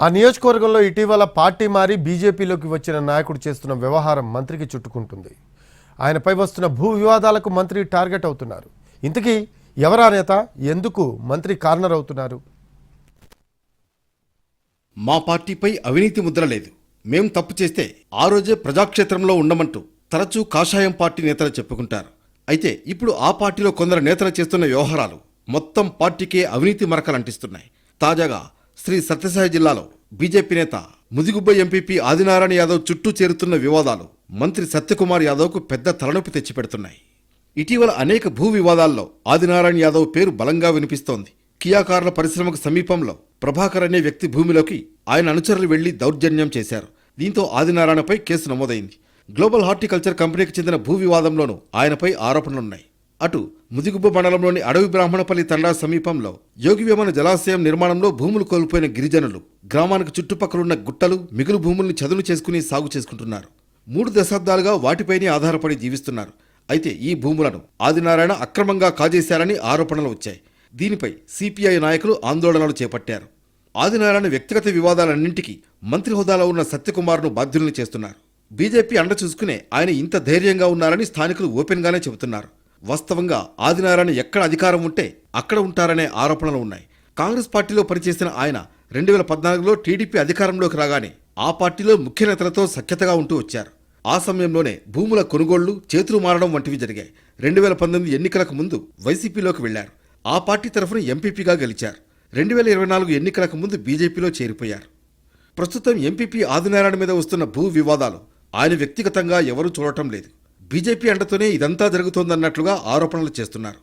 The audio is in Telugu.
ఆ నియోజకవర్గంలో ఇటీవల పార్టీ మారి బీజేపీలోకి వచ్చిన నాయకుడు చేస్తున్న వ్యవహారం మంత్రికి చుట్టుకుంటుంది. ఆయనపై వస్తున్న భూ వివాదాలకు మంత్రి టార్గెట్ అవుతున్నారు. ఇంతకీ ఎవరా నేత, ఎందుకు మంత్రి కార్నర్ అవుతున్నారు? మా పార్టీపై అవినీతి ముద్ర లేదు, మేం తప్పు చేస్తే ఆ రోజే ప్రజాక్షేత్రంలో ఉండమంటూ తరచూ కాషాయం పార్టీ నేతలు చెప్పుకుంటారు. అయితే ఇప్పుడు ఆ పార్టీలో కొందరు నేతలు చేస్తున్న వ్యవహారాలు మొత్తం పార్టీకే అవినీతి మరకలంటిస్తున్నాయి. తాజాగా శ్రీ సత్యసాయి జిల్లాలో బీజేపీ నేత ముదిగుబ్బ ఎంపీపీ ఆదినారాయణ యాదవ్ చుట్టూ చేరుతున్న వివాదాలు మంత్రి సత్యకుమార్ యాదవ్కు పెద్ద తలనొప్పి తెచ్చిపెడుతున్నాయి. ఇటీవల అనేక భూ వివాదాల్లో ఆదినారాయణ యాదవ్ పేరు బలంగా వినిపిస్తోంది. కియా కార్ల పరిశ్రమకు సమీపంలో ప్రభాకర్ అనే వ్యక్తి భూమిలోకి ఆయన అనుచరులు వెళ్లి దౌర్జన్యం చేశారు. దీంతో ఆదినారాయణపై కేసు నమోదైంది. గ్లోబల్ హార్టికల్చర్ కంపెనీకి చెందిన భూ వివాదంలోనూ ఆయనపై ఆరోపణలున్నాయి. అటు ముదిగుబ్బ మండలంలోని అడవి బ్రాహ్మణపల్లి తండా సమీపంలో యోగివేమన జలాశయం నిర్మాణంలో భూములు కోల్పోయిన గిరిజనులు గ్రామానికి చుట్టుపక్కలున్న గుట్టలు, మిగులు భూముల్ని చదును చేసుకుని సాగు చేసుకుంటున్నారు. 3 దశాబ్దాలుగా వాటిపైనే ఆధారపడి జీవిస్తున్నారు. అయితే ఈ భూములను ఆదినారాయణ అక్రమంగా కాజేశారని ఆరోపణలు వచ్చాయి. దీనిపై సిపిఐ నాయకులు ఆందోళనలు చేపట్టారు. ఆదినారాయణ వ్యక్తిగత వివాదాలన్నింటికీ మంత్రి హోదాలో ఉన్న సత్యకుమార్ను బాధ్యుల్ని చేస్తున్నారు. బీజేపీ అండ చూసుకునే ఆయన ఇంత ధైర్యంగా ఉన్నారని స్థానికులు ఓపెన్గానే చెబుతున్నారు. వాస్తవంగా ఆదినారాయణ ఎక్కడ అధికారం ఉంటే అక్కడ ఉంటారనే ఆరోపణలు ఉన్నాయి. కాంగ్రెస్ పార్టీలో పనిచేసిన ఆయన 2014లో టీడీపీ అధికారంలోకి రాగానే ఆ పార్టీలో ముఖ్య నేతలతో సఖ్యతగా ఉంటూ వచ్చారు. ఆ సమయంలోనే భూముల కొనుగోళ్లు, చేతులు మారడం వంటివి జరిగాయి. 2019 ఎన్నికలకు ముందు వైసీపీలోకి వెళ్లారు. ఆ పార్టీ తరఫున ఎంపీపీగా గెలిచారు. 2024 ఎన్నికలకు ముందు బీజేపీలో చేరిపోయారు. ప్రస్తుతం ఎంపీపీ ఆదినారాయణ మీద వస్తున్న భూ వివాదాలు ఆయన వ్యక్తిగతంగా ఎవరూ చూడటం లేదు. బీజేపీ అండతోనే ఇదంతా జరుగుతోందన్నట్లుగా ఆరోపణలు చేస్తున్నారు.